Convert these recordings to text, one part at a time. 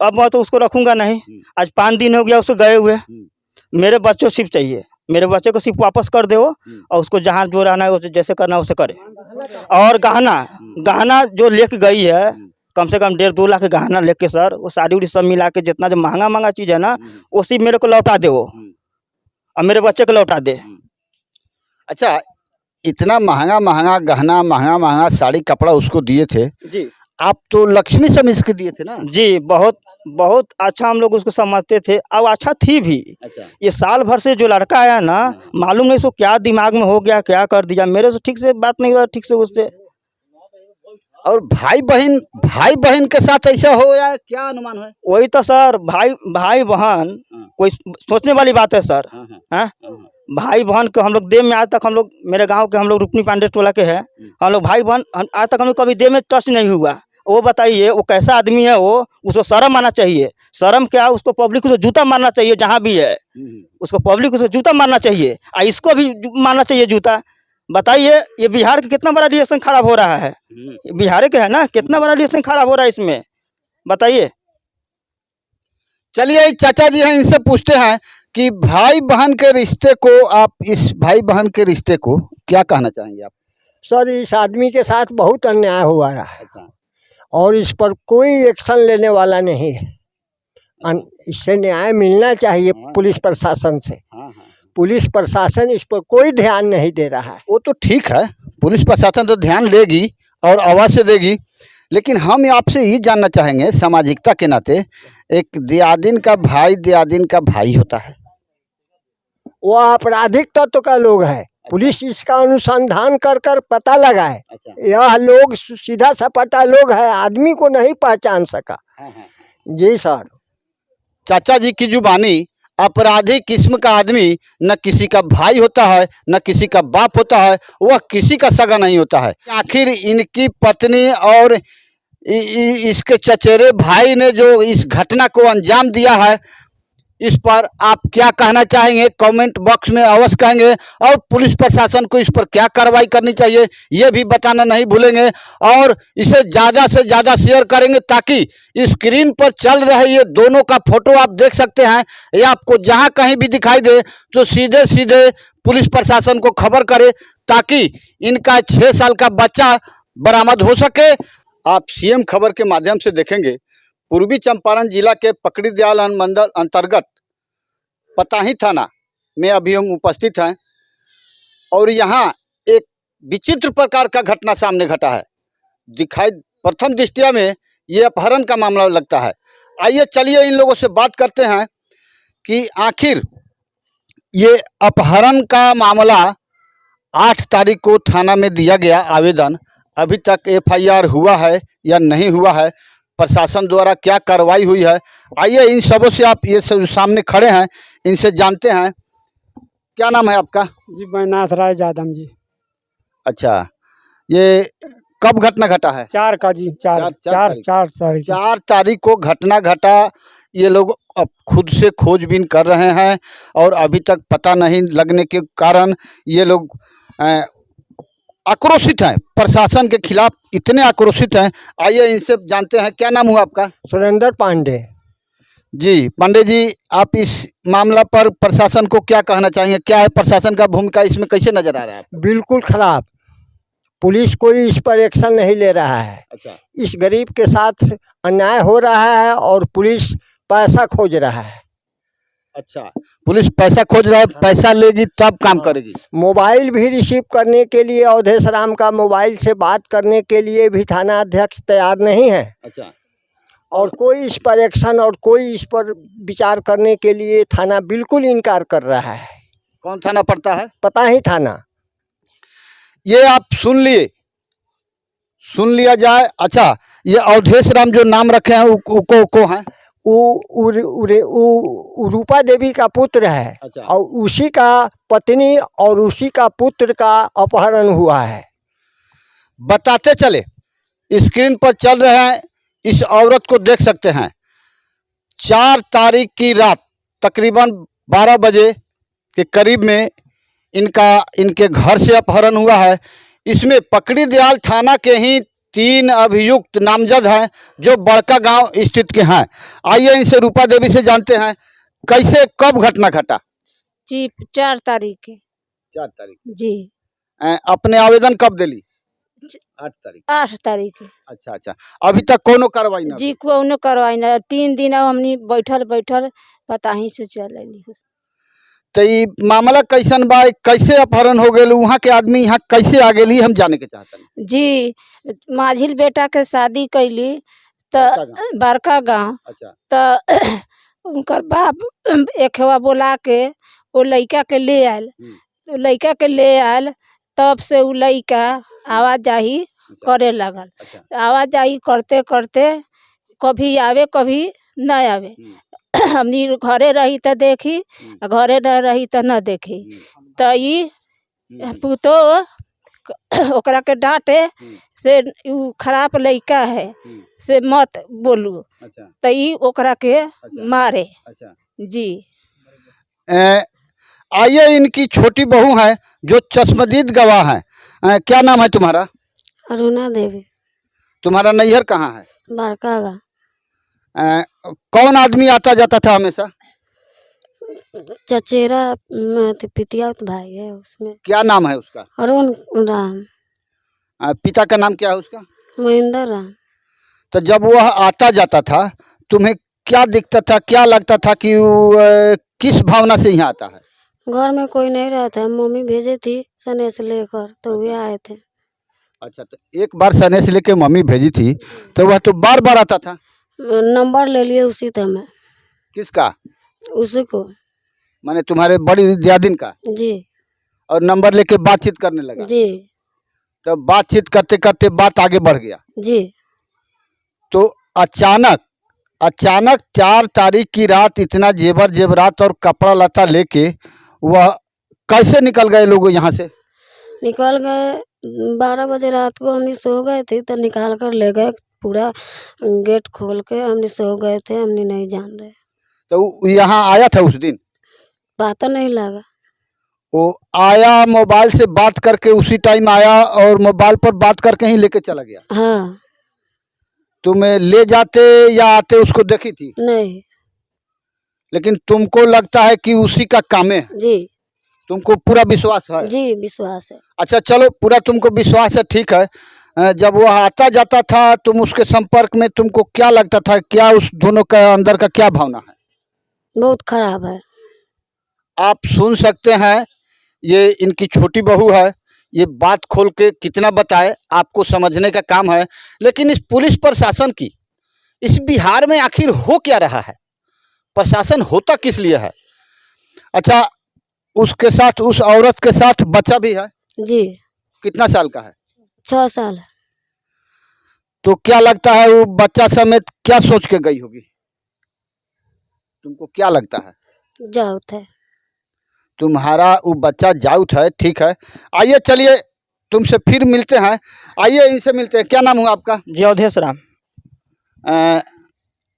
अब मैं तो उसको रखूंगा नहीं। आज 5 दिन हो गया उसको गए हुए। मेरे बच्चों सिर्फ चाहिए, मेरे बच्चे को सिर्फ वापस कर दो और उसको जहाँ जो रहना है उसे जैसे करना है उसे करे। और गहना जो लेके गई है कम से कम 1.5-2 लाख के गहना लेके सर, वो साड़ी उड़ी सब मिला के जितना जो महंगा चीज़ है ना वो सिर्फ मेरे को लौटा दे वो, और मेरे बच्चे को लौटा दे। अच्छा, इतना महंगा गहना, महंगा साड़ी कपड़ा उसको दिए थे जी। आप तो लक्ष्मी समझ के दिए थे ना? जी, बहुत अच्छा हम लोग उसको समझते थे और अच्छा थी भी। अच्छा। ये साल भर से जो लड़का आया ना, मालूम नहीं उसको क्या दिमाग में हो गया, क्या कर दिया। मेरे से ठीक से बात नहीं हुआ ठीक से उससे। और भाई बहन के साथ ऐसा हो या क्या अनुमान है? वही तो सर, भाई बहन कोई सोचने वाली बात है सर। हैं? भाई बहन को हम लोग देह में आज तक, हम लोग मेरे गांव के हम लोग रुक्नी पांडे टोला के हैं, हम लोग भाई बहन आज तक हम लोग कभी देह में टच नहीं हुआ। वो बताइए वो कैसा आदमी है, वो उसको शर्म आना चाहिए। शर्म क्या, उसको पब्लिक को जूता मारना चाहिए जहाँ भी है, उसको पब्लिक को जूता मारना चाहिए और इसको भी मारना चाहिए जूता। बताइए ये बिहार का कितना बड़ा रिलेशन खराब हो रहा है, बिहार के है ना, कितना बड़ा रिलेशन खराब हो रहा है इसमें, बताइए। चलिए चाचा जी हैं, इनसे पूछते हैं कि भाई बहन के रिश्ते को, आप इस भाई बहन के रिश्ते को क्या कहना चाहेंगे आप? सर, इस आदमी के साथ बहुत अन्याय हुआ रहा है। अच्छा। और इस पर कोई एक्शन लेने वाला नहीं है। इससे न्याय मिलना चाहिए पुलिस प्रशासन से। पुलिस प्रशासन इस पर कोई ध्यान नहीं दे रहा है। वो तो ठीक है, पुलिस प्रशासन तो ध्यान देगी और आवाज़ से देगी, लेकिन हम आपसे ये जानना चाहेंगे सामाजिकता के नाते, एक दियादिन का भाई होता है, वो आपराधिक तत्व का लोग है। पुलिस इसका अनुसंधान कर पता लगाए। यह लोग सीधा सपाटा लोग है, आदमी को नहीं पहचान सका। जी सर। चाचा जी की जुबानी अपराधी किस्म का आदमी न किसी का भाई होता है, न किसी का बाप होता है, वह किसी का सगा नहीं होता है। आखिर इनकी पत्नी और इसके चचेरे भाई ने जो इस घटना को अंजाम दिया है, इस पर आप क्या कहना चाहेंगे? कमेंट बॉक्स में अवश्य कहेंगे। और पुलिस प्रशासन को इस पर क्या कार्रवाई करनी चाहिए ये भी बताना नहीं भूलेंगे, और इसे ज़्यादा से ज़्यादा शेयर करेंगे ताकि स्क्रीन पर चल रहे ये दोनों का फोटो आप देख सकते हैं। ये आपको जहां कहीं भी दिखाई दे तो सीधे पुलिस प्रशासन को खबर करे ताकि इनका 6 साल का बच्चा बरामद हो सके। आप सीएम खबर के माध्यम से देखेंगे, पूर्वी चंपारण जिला के पकड़ी दयाल मंडल अंतर्गत पताही थाना में अभी हम उपस्थित हैं, और यहाँ एक विचित्र प्रकार का घटना सामने घटा है। दिखाई प्रथम दृष्टिया में ये अपहरण का मामला लगता है। आइए चलिए इन लोगों से बात करते हैं कि आखिर ये अपहरण का मामला 8 तारीख को थाना में दिया गया आवेदन, अभी तक एफआईआर हुआ है या नहीं हुआ है, प्रशासन द्वारा क्या कार्रवाई हुई है, आइए इन सबों से आप ये सब सामने खड़े हैं इनसे जानते हैं। क्या नाम है आपका? जी, बैनाथ राय जादम जी। अच्छा, ये कब घटना घटा है? 4 का जी, 4 तारीख को घटना घटा। ये लोग अब खुद से खोजबीन कर रहे हैं और अभी तक पता नहीं लगने के कारण ये लोग आक्रोशित हैं, प्रशासन के खिलाफ इतने आक्रोशित हैं। आइए इनसे जानते हैं। क्या नाम हुआ आपका? सुरेंद्र पांडे जी। पांडे जी, आप इस मामला पर प्रशासन को क्या कहना चाहेंगे? क्या है प्रशासन का भूमिका इसमें, कैसे नजर आ रहा है? बिल्कुल खराब। पुलिस कोई इस पर एक्शन नहीं ले रहा है। अच्छा। इस गरीब के साथ अन्याय हो रहा है और पुलिस पैसा खोज रहा है। अच्छा, पुलिस पैसा खोज रहा है, पैसा लेगी तब काम करेगी। मोबाइल भी रिसीव करने के लिए अवधेश राम का मोबाइल से बात करने के लिए भी थाना अध्यक्ष तैयार नहीं है। अच्छा। और कोई इस पर एक्शन और कोई इस पर विचार करने के लिए थाना बिल्कुल इनकार कर रहा है। कौन थाना पड़ता है? पताही थाना। ये आप सुन लिया जाए। अच्छा, ये अवधेश राम जो नाम रखे हैं को हैं? रूपा देवी का पुत्र है। अच्छा। और उसी का पत्नी और उसी का पुत्र का अपहरण हुआ है। बताते चले, स्क्रीन पर चल रहे हैं, इस औरत को देख सकते हैं। 4 तारीख की रात तकरीबन 12 बजे के करीब में इनके घर से अपहरण हुआ है। इसमें पकड़ी दयाल थाना के ही 3 अभियुक्त नामजद हैं जो बड़का गांव स्थित के हैं। आइए इनसे रूपा देवी से जानते हैं कैसे कब घटना घटा। जी 4 तारीख के 4 तारीख जी अपने आवेदन कब दिली? 8 तारीख 8 तारीख के अच्छा अच्छा। अभी तक कोनो कार्रवाई ना जी कोनो करवाई ना 3 दिन अब हमनी बैठल बैठल पता ही से चल अली। तो ये मामला कैसन बा, कैसे अपहरण हो गए, वहाँ के आदमी यहाँ कैसे आ गए, हम जाने के चाहते हैं। जी माझिल बेटा के शादी कैली तो बड़का गांव अच्छा तो उनकर बाप एकवा बोला के वो लड़का के ले आयल। लड़का के ले आयल तब से वो लड़का आवाजाही करे लगल। आवाजाही करते करते कभी आवे कभी न आवे। हमनी घरे रही तो देखी, घरे न रही तो न देखी। तो ई पुतो ओकरा के डांटे से उ खराब लड़का है से मत बोलू। तो ई ओकरा के मारे। जी आइए इनकी छोटी बहू है जो चश्मदीद गवाह है। क्या नाम है तुम्हारा? अरुणा देवी। तुम्हारा नैहर कहाँ है? बड़का गाँव। कौन आदमी आता जाता था हमेशा? चचेरा पितिया भाई है उसमें। क्या नाम है उसका? अरुण राम। पिता का नाम क्या है उसका? महेंद्र राम। तो जब वह आता जाता था तुम्हें क्या दिखता था, क्या लगता था कि किस भावना से यहाँ आता है? घर में कोई नहीं रहता है, मम्मी भेजे थी सने से लेकर तो वे आए थे। अच्छा, तो एक बार सने से लेकर मम्मी भेजी थी तो वह तो बार बार आता था? नंबर ले लिए उसी समय। किसका? उसी को। माने तुम्हारे बड़ी दियादिन का? जी। और नंबर लेके बातचीत करने लगा? जी। तो बातचीत करते करते बात आगे बढ़ गया? जी। तो अचानक 4 तारीख की रात इतना जेवर जेवरात और कपड़ा लता लेके वह कैसे निकल गए लोग यहाँ से? निकल गए 12 बजे रात को, हमने सो गए थे तो निकाल कर ले गए। पूरा गेट खोल के हमने सो गए थे, हमने नहीं जान रहे। तो यहाँ आया था उस दिन? पता नहीं लगा। वो आया मोबाइल से बात करके उसी टाइम आया और मोबाइल पर बात करके ही लेके चला गया? हाँ। तुम्हें ले जाते या आते उसको देखी थी? नहीं। लेकिन तुमको लगता है कि उसी का काम है? जी। तुमको पूरा विश्वास है? जी विश्वास है। अच्छा चलो, पूरा तुमको विश्वास है, ठीक है। जब वह आता जाता था तुम उसके संपर्क में, तुमको क्या लगता था, क्या उस दोनों का अंदर का क्या भावना है? बहुत खराब है। आप सुन सकते हैं, ये इनकी छोटी बहू है, ये बात खोल के कितना बताए आपको समझने का काम है। लेकिन इस पुलिस प्रशासन की इस बिहार में आखिर हो क्या रहा है, प्रशासन होता किस लिए है? अच्छा, उसके साथ, उस औरत के साथ बच्चा भी है? जी। कितना साल का है? 6 साल है। तो क्या लगता है वो बच्चा समेत क्या सोच के गई होगी? तुमको क्या लगता है? जाऊत है। तुम्हारा वो बच्चा जाऊत है, ठीक है। आइए चलिए तुमसे फिर मिलते हैं, आइए इनसे मिलते हैं। क्या नाम हुआ आपका? जी अवधेश राम।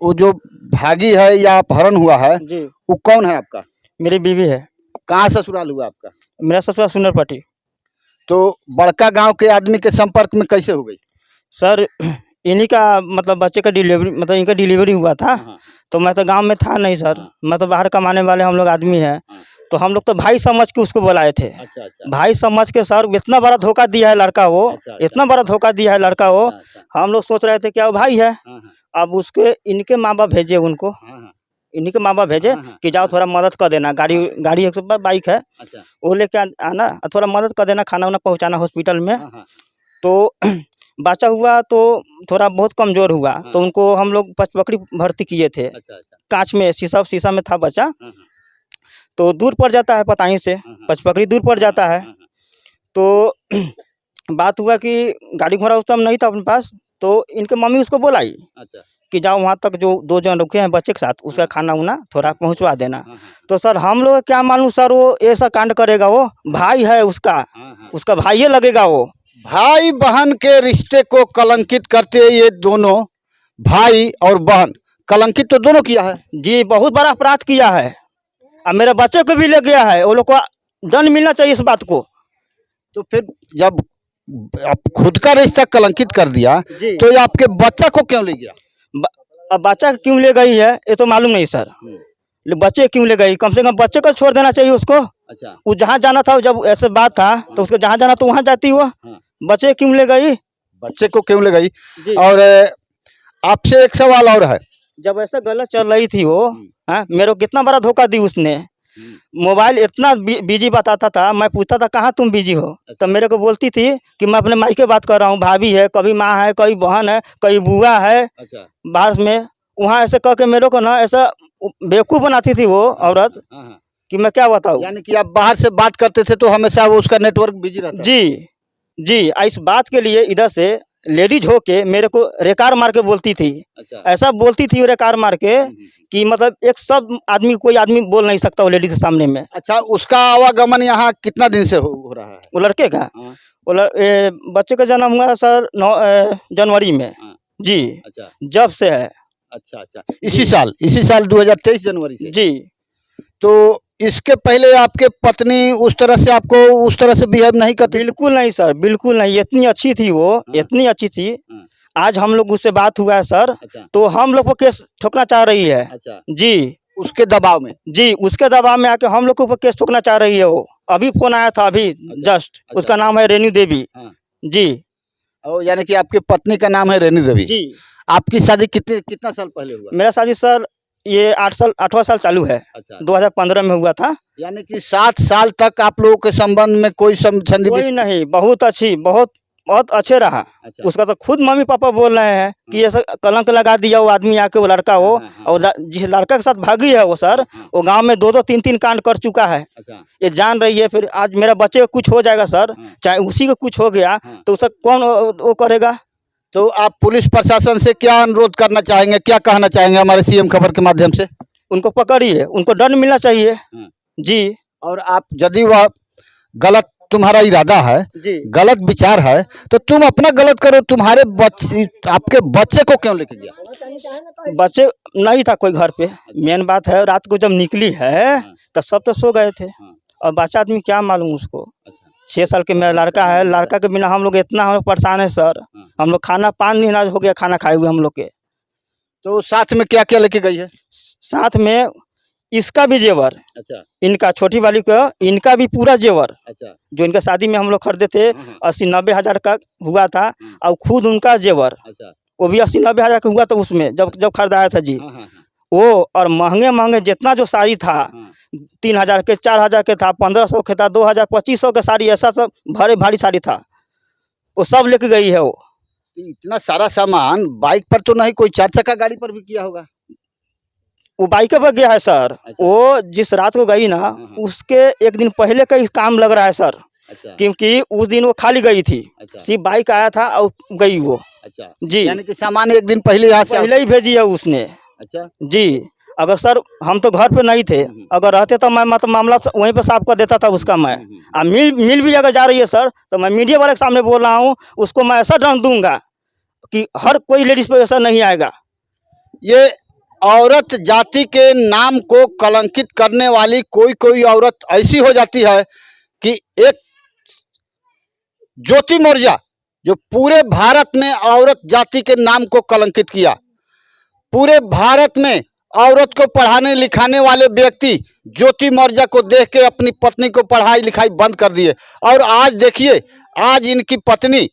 वो जो भागी है या अपहरण हुआ है जी, वो कौन है आपका? मेरी बीवी है। कहाँ ससुराल हुआ आपका? मेरा ससुराल सुंदरपट्टी। तो बड़का गांव के आदमी के संपर्क में कैसे हो गई? सर इन्हीं का मतलब बच्चे का डिलीवरी, मतलब इनका डिलीवरी हुआ था। तो मैं तो गांव में था नहीं सर, मैं तो बाहर कमाने वाले हम लोग आदमी हैं। तो हम लोग तो भाई समझ के उसको बुलाए थे। अच्छा। भाई समझ के सर, इतना बड़ा धोखा दिया है लड़का वो। इतना बड़ा धोखा दिया है लड़का वो। हम लोग सोच रहे थे क्या वो भाई है। अब उसके इनके माँ बाप भेजे उनको, इन्हीं के माँ बाप भेजे कि जाओ थोड़ा मदद कर देना, गाड़ी एक बाइक है वो लेके आना, थोड़ा मदद कर देना, खाना वाना पहुँचाना हॉस्पिटल में। तो बच्चा हुआ तो थोड़ा बहुत कमज़ोर हुआ, तो उनको हम लोग पचपकड़ी भर्ती किए थे। कांच में शीशा में था बच्चा, तो दूर पड़ जाता है पताही से, पचपकड़ी दूर पड़ जाता है। तो बात हुआ कि गाड़ी घोड़ा उस टाइम नहीं था अपने पास, तो इनके मम्मी उसको बोलाई कि जाओ वहाँ तक, जो 2 जन रुके हैं बच्चे के साथ, उसका खाना उना थोड़ा पहुँचवा देना। तो सर हम लोग क्या मालूम सर, वो ऐसा कांड करेगा, वो भाई है उसका भाई ही लगेगा वो। भाई बहन के रिश्ते को कलंकित करते ये दोनों भाई और बहन, कलंकित तो दोनों किया है जी, बहुत बड़ा अपराध किया है। अब मेरे बच्चे को भी ले गया है, वो लोग को दंड मिलना चाहिए इस बात को। तो फिर जब आप खुद का रिश्ता कलंकित कर दिया जी। तो ये आपके बच्चा को क्यों ले गया? अब बच्चा क्यों ले गई है ये तो मालूम नहीं सर। बच्चे क्यों ले गई, कम से कम बच्चे को छोड़ देना चाहिए उसको। अच्छा। वो जहाँ जाना था, जब ऐसे बात था तो उसको जहाँ जाना तो वहाँ जाती वो। बच्चे क्यों ले गई? बच्चे को क्यों ले गई? जी। और आपसे एक सवाल और है। जब ऐसा गलत चल रही थी वो, हाँ, मेरे को कितना बड़ा धोखा दी उसने। मोबाइल इतना बिजी बताता था, मैं पूछता था कहाँ तुम बिजी हो, तब मेरे को बोलती थी कि मैं अपने माई के बात कर रहा हूँ, भाभी है, कभी माँ है, कभी बहन है, कभी बुआ है। अच्छा। बाहर में वहाँ ऐसे कह के मेरे को ना ऐसा बेवकूफ़ बनाती थी वो औरत कि मैं क्या बताऊँ। यानी कि आप बाहर से बात करते थे तो हमेशा वो उसका नेटवर्क बिजी रहता? जी जी। इस बात के लिए इधर से लेडीज हो के मेरे को रेकार मार के बोलती थी। अच्छा। ऐसा बोलती थी रेकार मार के कि मतलब एक सब आदमी, कोई आदमी बोल नहीं सकता वो लेडी के सामने में। अच्छा, उसका आवागमन यहाँ कितना दिन से हो रहा है? वो लड़के का, हाँ। बच्चे का जन्म हुआ सर 9 जनवरी में। हाँ। जी। अच्छा। जब से है। अच्छा अच्छा, इसी साल 2023 जनवरी से। जी। तो इसके पहले आपके पत्नी उस तरह से आपको उस तरह से बिहेव नहीं करती? बिल्कुल नहीं सर, बिल्कुल नहीं। इतनी अच्छी थी वो, इतनी अच्छी थी। आज हम लोग उससे बात हुआ है सर। अच्छा। तो हम लोग को केस ठोकना चाह रही है। अच्छा। जी। उसके दबाव में? जी, उसके दबाव में आके हम लोग के ऊपर केस ठोकना चाह रही है वो। अभी फोन आया था अभी जस्ट। अच्छा। उसका नाम है रेणु देवी। हाँ। जी। और यानी कि आपकी पत्नी का नाम है रेणु देवी। जी। आपकी शादी कितना साल पहले हुआ? मेरा शादी सर ये 8वां साल चालू है। अच्छा। 2015 में हुआ था। यानी कि 7 साल तक आप लोगों के संबंध में कोई संधि? कोई नहीं, बहुत अच्छी, बहुत अच्छे रहा। अच्छा। उसका तो खुद मम्मी पापा बोल रहे हैं कि ऐसा कलंक लगा दिया वो आदमी आके, वो लड़का हो। और जिस लड़का के साथ भागी है वो सर, वो गांव में 2-2 3-3 कांड कर चुका है। अच्छा। ये जान रही है। फिर आज मेरा बच्चे को कुछ हो जाएगा सर, चाहे उसी को कुछ हो गया तो उसका कौन वो करेगा? तो आप पुलिस प्रशासन से क्या अनुरोध करना चाहेंगे, क्या कहना चाहेंगे हमारे सीएम खबर के माध्यम से? उनको पकड़िए, उनको दंड मिलना चाहिए। जी। और आप यदि वह गलत तुम्हारा इरादा है, जी, गलत विचार है, तो तुम अपना गलत करो। तुम्हारे बच्चे, आपके बच्चे को क्यों लेके गया? बच्चे नहीं था कोई घर पे। मेन बात है, रात को जब निकली है तब सब तो सो गए थे। और बच्चा आदमी क्या मालूम उसको। 6 साल के मेरा लड़का है। लड़का के बिना हम लोग इतना हम लोग परेशान है सर। हम लोग खाना 5 दिन आज हो गया खाना खाए हुए हम लोग के। तो साथ में क्या क्या लेके गई है? साथ में इसका भी जेवर। अच्छा। इनका छोटी वाली का, इनका भी पूरा जेवर। अच्छा। जो इनका शादी में हम लोग खरीदे थे 80-90 हज़ार का हुआ था। और खुद उनका जेवर। अच्छा। वो भी 80-90 हज़ार का हुआ था उसमें, जब खरीदाया था जी। वो और महंगे जितना जो साड़ी था, 3000 के, 4000 के था, 1500 के था, 2000 2500 का साड़ी, ऐसा सब भारी भारी साड़ी था। वो सब लेके गई है वो। तो इतना सारा सामान बाइक पर तो नहीं, कोई 4 चक्का गाड़ी पर भी किया होगा? वो बाइक पर गया है सर। अच्छा। वो जिस रात को गई ना, उसके एक दिन पहले का ही काम लग रहा है सर। अच्छा। क्योंकि उस दिन वो खाली गई थी। अच्छा। सिर्फ बाइक आया था और गई वो। अच्छा। जी। यानी कि सामान एक दिन पहले यहाँ से पहले ही भेजी है उसने। अच्छा। जी। अगर सर हम तो घर पे नहीं थे, अगर रहते तो मैं मतलब मामला वहीं पे साफ कर देता था उसका मैं। अब मिल भी अगर जा रही है सर, तो मैं मीडिया वाले के सामने बोल रहा हूँ, उसको मैं ऐसा दंड दूंगा कि हर कोई लेडीज पे ऐसा नहीं आएगा। ये औरत जाति के नाम को कलंकित करने वाली कोई औरत ऐसी हो जाती है कि एक ज्योति मौर्य, जो पूरे भारत में औरत जाति के नाम को कलंकित किया, पूरे भारत में औरत को पढ़ाने लिखाने वाले व्यक्ति ज्योति मौर्य को देख के अपनी पत्नी को पढ़ाई लिखाई बंद कर दिए। और आज देखिए, आज इनकी पत्नी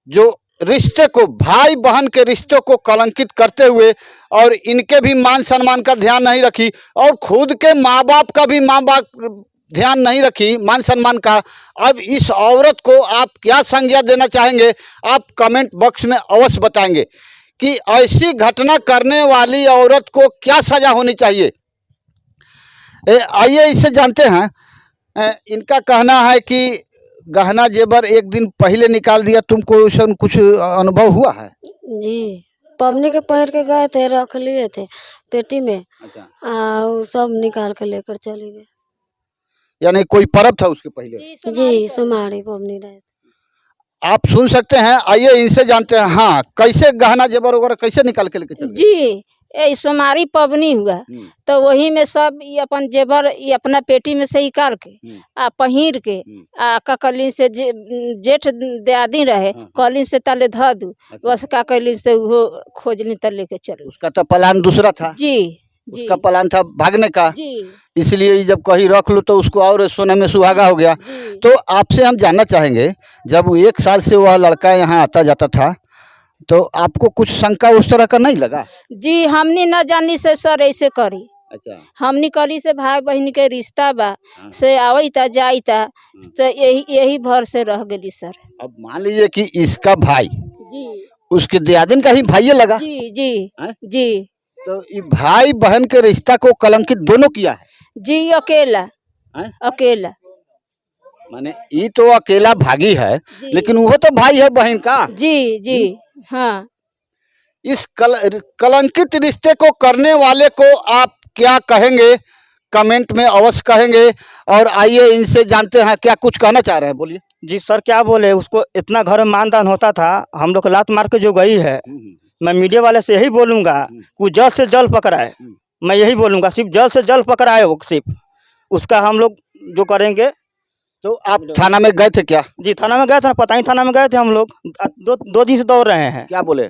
जो रिश्ते को, भाई बहन के रिश्तों को कलंकित करते हुए, और इनके भी मान सम्मान का ध्यान नहीं रखी, और खुद के माँ बाप का भी ध्यान नहीं रखी, मान सम्मान का। अब इस औरत को आप क्या संज्ञा देना चाहेंगे? आप कमेंट बॉक्स में अवश्य बताएंगे कि ऐसी घटना करने वाली औरत को क्या सजा होनी चाहिए। आइए इससे जानते हैं। इनका कहना है कि गहना जेवर एक दिन पहले निकाल दिया। तुमको उसमें कुछ अनुभव हुआ है? जी, पबनी के पहन के गए थे, रख लिए थे पेटी में। अच्छा। वो सब निकाल के लेकर चले गए। यानी कोई पर्व था उसके पहले? जी, सुमारी पबनी रहे। आप सुन सकते हैं। आइए इनसे जानते हैं। हाँ, कैसे गहना जेवर वगैरह कैसे निकाल के लेके चले? जी, ये सोमारी पबनी हुआ तो वही में सब ये अपन जेबर ये अपना पेटी में से निकाल के आ पहिर के आ ककली से जेठ दियादी रहे कलिन से तले ध दू बस ककली से वो खोजली तले लेके चल। उसका तो प्लान दूसरा था। जी उसका प्लान था भागने का, जी इसलिए जब कहीं रख लो तो उसको और सोने में सुहागा हो गया। तो आपसे हम जानना चाहेंगे, जब 1 साल से वह लड़का यहाँ आता जाता था तो आपको कुछ शंका उस तरह का नहीं लगा? जी हमनी न जानी से सर ऐसे करी। अच्छा। हमनी कली से भाई बहन के रिश्ता बा से आवता जाता तो यही भर से रह गई सर। अब मान लीजिए कि इसका भाई जी उसके दियादिन का ही भाई लगा। जी जी जी तो ये भाई बहन के रिश्ता को कलंकित दोनों किया है जी। अकेला अकेला माने ये तो अकेला भागी है, लेकिन वो तो भाई है बहन का। जी जी हाँ। इस कलंकित रिश्ते को करने वाले को आप क्या कहेंगे? कमेंट में अवश्य कहेंगे। और आइए इनसे जानते हैं क्या कुछ कहना चाह रहे हैं, बोलिए। जी सर क्या बोले, उसको इतना घर में मानदान होता था, हम लोग लात मार के जो गई है, मैं मीडिया वाले से यही बोलूँगा कि जल्द से जल्द पकड़ाए। मैं यही बोलूँगा सिर्फ जल्द से जल्द पकड़ाए, वो सिर्फ उसका हम लोग जो करेंगे। तो आप थाना में गए थे क्या? जी थाना में गए थे, पता ही थाना में गए थे हम लोग। 2 दिन से दौड़ रहे हैं। क्या बोले?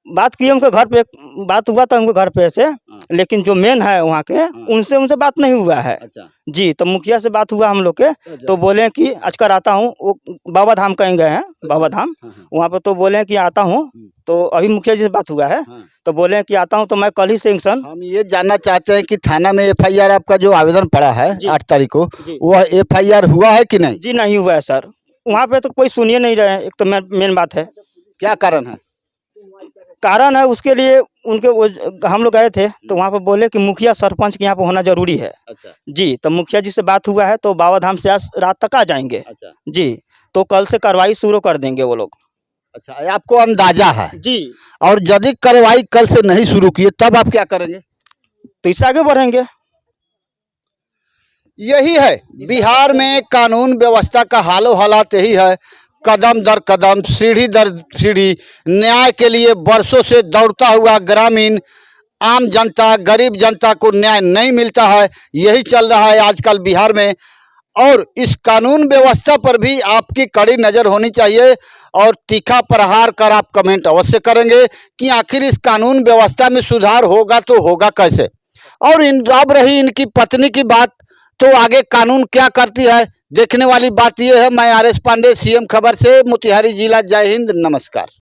बात की उनके घर पे, बात हुआ था उनके घर पे से, लेकिन जो मेन है वहाँ के उनसे बात नहीं हुआ है। अच्छा। जी तो मुखिया से बात हुआ हम लोग के, तो बोले कि आजकल आता हूँ, वो बाबा धाम कहीं गए हैं, बाबा धाम वहाँ पे, तो बोले कि आता हूँ। तो अभी मुखिया जी से बात हुआ है तो बोले कि आता हूँ, तो मैं कल ही से इंसान। हम ये जानना चाहते हैं कि थाना में FIR आपका जो आवेदन पड़ा है 8 तारीख को, वह FIR हुआ है कि नहीं? जी नहीं हुआ है सर, वहाँ पे तो कोई सुनिए नहीं रहे। एक तो मेन बात है। क्या कारण है? कारण है उसके लिए उनके हम लोग गए थे तो वहाँ पे बोले कि मुखिया सरपंच के यहाँ पे होना जरूरी है। अच्छा। जी तो मुखिया जी से बात हुआ है, तो बाबा धाम से आज रात तक आ जाएंगे। अच्छा। जी तो कल से कार्रवाई शुरू कर देंगे वो लोग। अच्छा, आपको अंदाजा है? जी। और यदि कार्रवाई कल से नहीं शुरू किए तब आप क्या करेंगे? तो इससे आगे बढ़ेंगे। यही है बिहार में कानून व्यवस्था का हालो हालात यही है। कदम दर कदम, सीढ़ी दर सीढ़ी न्याय के लिए बरसों से दौड़ता हुआ ग्रामीण आम जनता, गरीब जनता को न्याय नहीं मिलता है। यही चल रहा है आजकल बिहार में। और इस कानून व्यवस्था पर भी आपकी कड़ी नज़र होनी चाहिए और तीखा प्रहार कर आप कमेंट अवश्य करेंगे कि आखिर इस कानून व्यवस्था में सुधार होगा तो होगा कैसे। और अब रही इनकी पत्नी की बात, तो आगे कानून क्या करती है देखने वाली बात यह है। मैं RS पांडे, CM खबर से, मोतिहारी जिला। जय हिंद, नमस्कार।